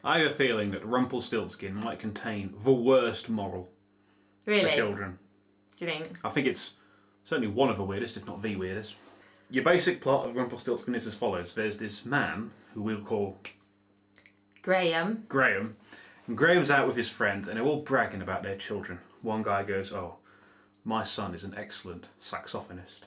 I have a feeling that Rumplestiltskin might contain the worst moral for children. Do you think? I think it's certainly one of the weirdest, if not the weirdest. Your basic plot of Rumplestiltskin is as follows. There's this man, who we'll call... Graham. And Graham's out with his friends, and they're all bragging about their children. One guy goes, oh, my son is an excellent saxophonist.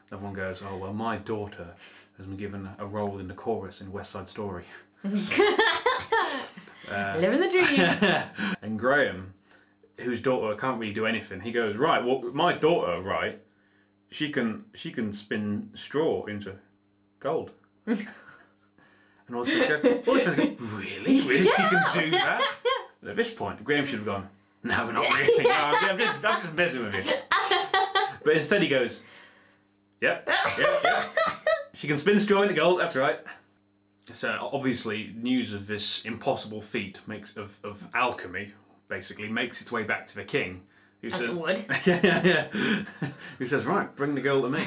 Another one goes, oh, well, my daughter has been given a role in the chorus in West Side Story. Living the dream. And Graham, whose daughter can't really do anything, he goes, right, well, my daughter, right, she can spin straw into gold. And all his friends go, really? Really? Yeah. She can do that? And at this point, Graham should have gone, no, not really. No, I'm just messing with you. But instead he goes, yep. She can spin straw into gold, that's right. So obviously news of this impossible feat of alchemy, basically, makes its way back to the king. Who says, would. Who says, right, bring the girl to me.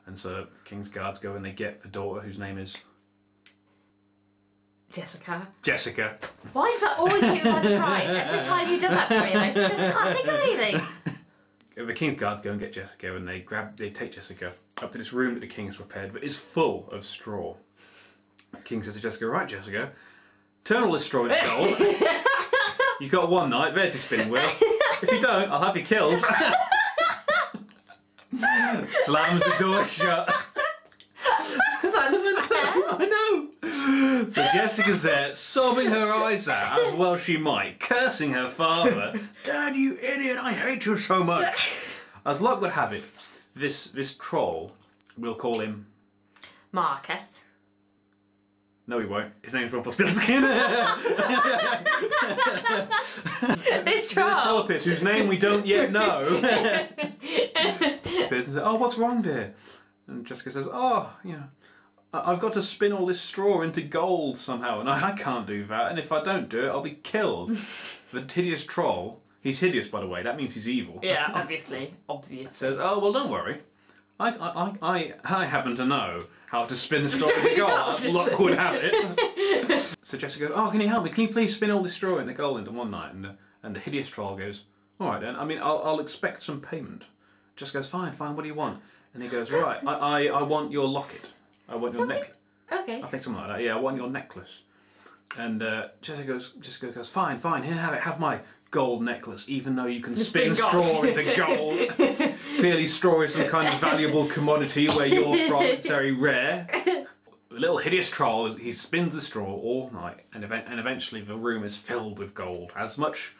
And so the king's guards go and they get the daughter, whose name is... Jessica. Why is that always too by surprise? Every time you've done that for me, I still can't think of anything. The king's guards go and get Jessica, and they take Jessica up to this room that the king's prepared, but is full of straw. The king says to Jessica, right, Jessica, turn all this straw into gold. You've got one night, there's your spinning wheel. If you don't, I'll have you killed. Slams the door shut. I know. So Jessica's there, sobbing her eyes out, as well she might, cursing her father. Dad, you idiot, I hate you so much. As luck would have it, this troll, we'll call him... Marcus. No, he won't. His name's Rumplestiltskin. This troll appears, whose name we don't yet know. Appears and says, oh, what's wrong, dear? And Jessica says, oh, you know, I've got to spin all this straw into gold somehow, and I can't do that, and if I don't do it, I'll be killed. The hideous troll, he's hideous, by the way, that means he's evil. Yeah, obviously. Says, oh, well, don't worry. I happen to know how to spin straw into gold, as luck would have it. So Jessica goes, oh, can you help me? Can you please spin all this straw into gold into one night? And the hideous troll goes, all right then, I mean, I'll expect some payment. Jessica goes, fine, what do you want? And he goes, right, I want your locket. I want your necklace. Okay. I think something like that. Yeah, I want your necklace. And Jessica goes, fine, here, have my gold necklace, even though you can spin straw into gold. Clearly straw is some kind of valuable commodity where you're from, it's very rare. The little hideous troll, he spins the straw all night, and eventually the room is filled with gold. As much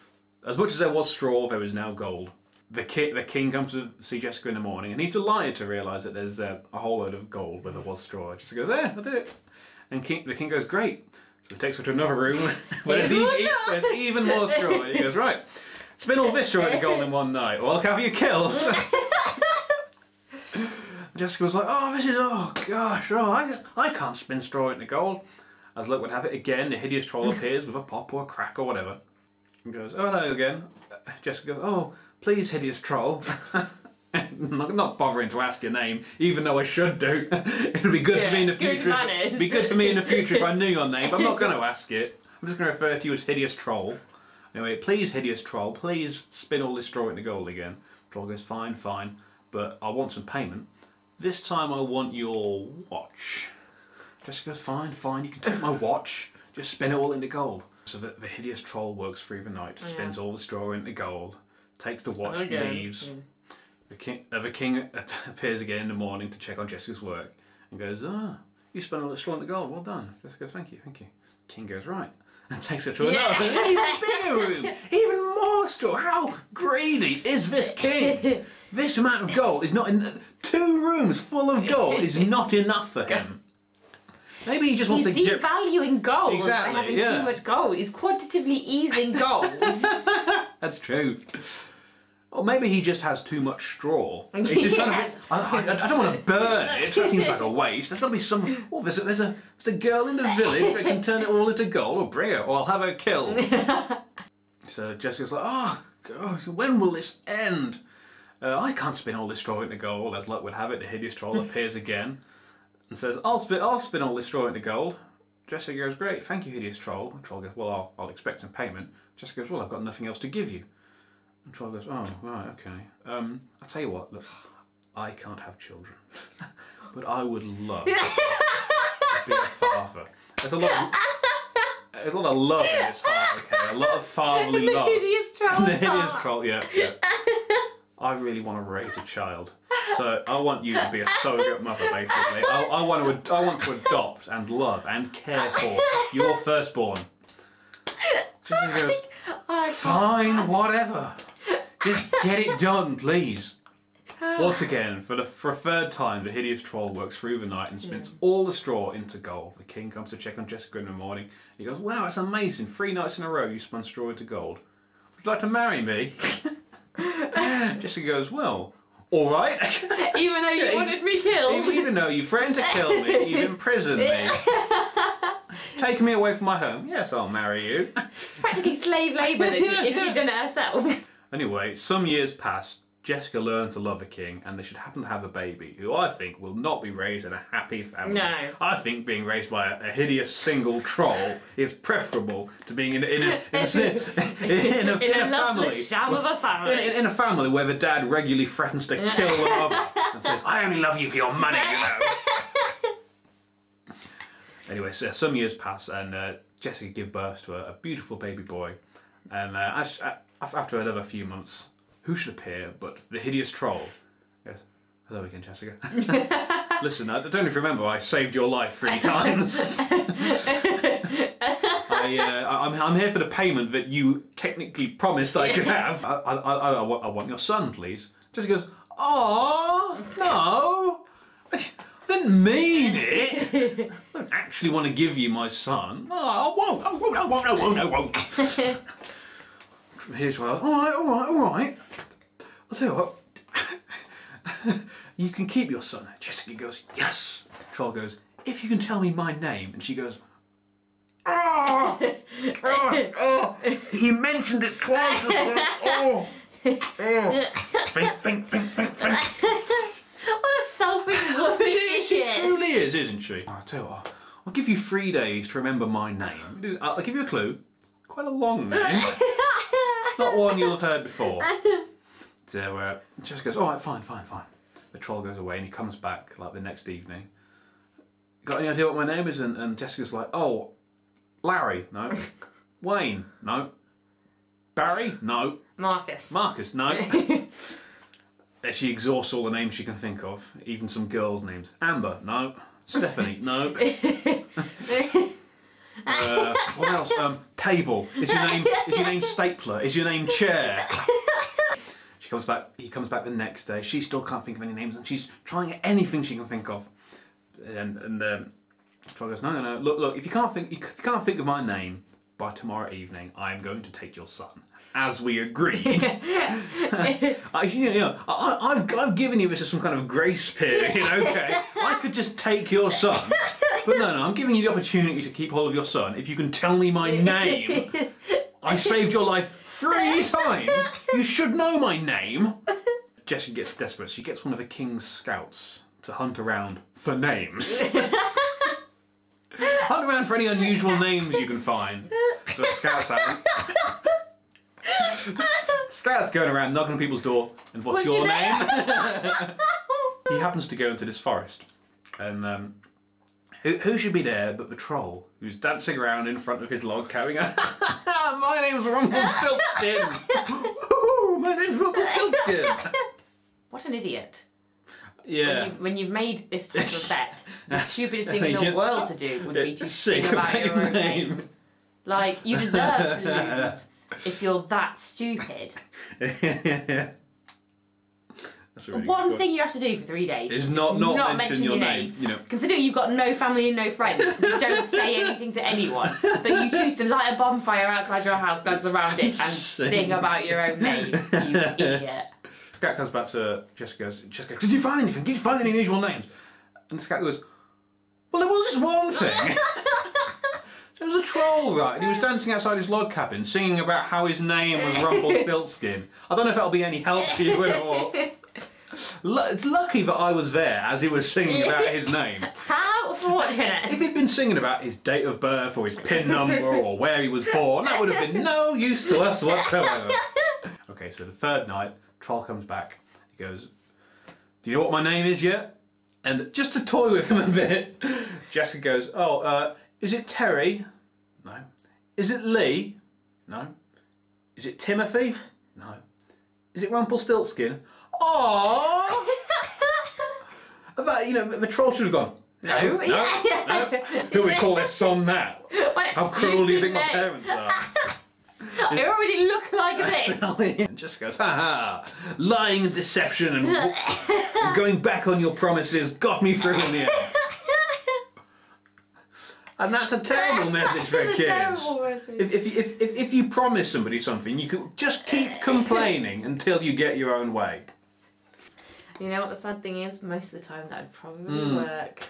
as there was straw, there is now gold. The king comes to see Jessica in the morning, and he's delighted to realise that there's a whole load of gold where there was straw. Jessica goes, I did it. And the king goes, great. So he takes her to another room where there's even more straw. And he goes, right, spin all this straw into gold in one night, or I'll have you killed. Jessica was like, oh gosh, I can't spin straw into gold. As luck would have it, again, the hideous troll appears with a pop or a crack or whatever. And goes, oh, hello again. Jessica goes, oh, please, hideous troll. Not bothering to ask your name, even though I should do. It'd be good for me in the future. It'd be good for me in the future if I knew your name, but I'm not going to ask it. I'm just going to refer to you as hideous troll. Anyway, please, hideous troll, please spin all this straw into gold again. Troll goes, fine, but I want some payment. This time I want your watch. Jessica goes, fine, you can take my watch. Just spin it all into gold. So the hideous troll works through the night, spins all the straw into gold, takes the watch, leaves. The king appears again in the morning to check on Jessica's work and goes, you spent all the straw into gold, well done. Jessica goes, thank you. King goes, right, and takes her to another, even bigger room, even more straw. How greedy is this king? This amount of gold is not in 2 rooms full of gold is not enough for him. Maybe he just wants to... He's devaluing gold. Exactly, by having too much gold. He's quantitatively easing gold. That's true. Or maybe he just has too much straw. It's just kind of, I don't want to burn it. That seems like a waste. There's got to be some... Oh, there's a girl in the village that can turn it all into gold. Or bring her, or I'll have her killed. So Jessica's like, oh, gosh, when will this end? I can't spin all this straw into gold. As luck would have it, the hideous troll appears again and says, I'll spin all this straw into gold. Jessica goes, great, thank you, hideous troll. And Troll goes, well, I'll expect some payment. Jessica goes, well, I've got nothing else to give you. And Troll goes, oh, right, okay. I'll tell you what, look, I can't have children. But I would love to be a father. There's a lot of love in this heart, okay? A lot of fatherly love. The hideous troll. The hideous troll, yeah. I really want to raise a child. So I want you to be a surrogate mother, basically. I want to adopt and love and care for your firstborn. Jessica goes, fine, whatever. Just get it done, please. Once again, for a third time, the hideous troll works through the night and spins all the straw into gold. The king comes to check on Jessica in the morning. He goes, wow, it's amazing. 3 nights in a row you spun straw into gold. Would you like to marry me? Jessica goes, well, all right. Even though you wanted me killed. Even though you threatened to kill me, you've imprisoned me. Taking me away from my home. Yes, I'll marry you. It's practically slave labour if she'd done it herself. Anyway, some years passed. Jessica learned to love the king, and they should happen to have a baby, who I think will not be raised in a happy family. No. I think being raised by a hideous single troll is preferable to being in a family. Sham of a family. In a family where the dad regularly threatens to kill the mother and says, I only love you for your money, you know. Anyway, so some years pass, and Jessica gives birth to a beautiful baby boy. And after another few months, who should appear but the hideous troll? Yes. Hello again, Jessica. Listen, I don't know if you remember, I saved your life 3 times. I'm here for the payment that you technically promised I could have. I want your son, please. Jessica goes, oh, no. I didn't mean it. I don't actually want to give you my son. Oh, I won't. Here's what all right. I'll tell you what. You can keep your son. Jessica goes, yes. Troll goes, if you can tell me my name. And she goes, oh, he mentioned it twice as well. Think. What a selfish woman she is. She truly is, isn't she? I'll tell you what, I'll give you 3 days to remember my name. I'll give you a clue. It's quite a long name. Not one you'll have heard before. So Jessica goes, all right, fine. The troll goes away and he comes back like the next evening. Got any idea what my name is? And Jessica's like, oh, Larry, no. Wayne, no. Barry, no. Marcus, no. She exhausts all the names she can think of, even some girls' names. Amber, no. Stephanie, no. What else? Table. Is your name stapler? Is your name chair? He comes back the next day. She still can't think of any names, and she's trying anything she can think of. And Troll goes, no. Look. If you can't think of my name by tomorrow evening, I am going to take your son, as we agreed. I've given you this as some kind of grace period. Okay, I could just take your son. But no, I'm giving you the opportunity to keep hold of your son. If you can tell me my name, I saved your life 3 times. You should know my name. Jessica gets desperate. She gets one of the king's scouts to hunt around for names. Hunt around for any unusual names you can find. The scouts out. Scouts going around knocking on people's door. And what's your name? He happens to go into this forest. And who should be there but the troll, who's dancing around in front of his log carrying a... My name's Rumplestiltskin! My name's Rumplestiltskin! What an idiot. Yeah. When you've made this type of bet, the stupidest thing in the world to do would be to sing about your own name. Like, you deserve to lose if you're that stupid. Really one thing you have to do for 3 days is not mention your name. You know. Considering you've got no family and no friends, you don't say anything to anyone, but you choose to light a bonfire outside your house, dance around it, and sing about your own name, you idiot. Scat comes back to Jessica. Jessica, did you find anything? Did you find any unusual names? And Scat goes, well, there was this one thing. There was a troll, right, and he was dancing outside his log cabin, singing about how his name was Rumplestiltskin. I don't know if that'll be any help to you at all. It's lucky that I was there as he was singing about his name. How fortunate. If he'd been singing about his date of birth or his PIN number or where he was born, that would have been no use to us whatsoever. Okay, so the third night, Troll comes back. He goes, "Do you know what my name is yet?" And just to toy with him a bit, Jessica goes, "Oh, is it Terry? No. Is it Lee? No. Is it Timothy? No. Is it Rumplestiltskin? Aww!" About, you know, the Troll should have gone, no. Who would call their son that? How cruel do you think my parents are? I already look like this. And just goes, "Ha ha! Lying and deception and going back on your promises got me through in the end." And that's a terrible message for kids. Terrible message. If you promise somebody something, you could just keep complaining until you get your own way. You know what the sad thing is? Most of the time that would probably work.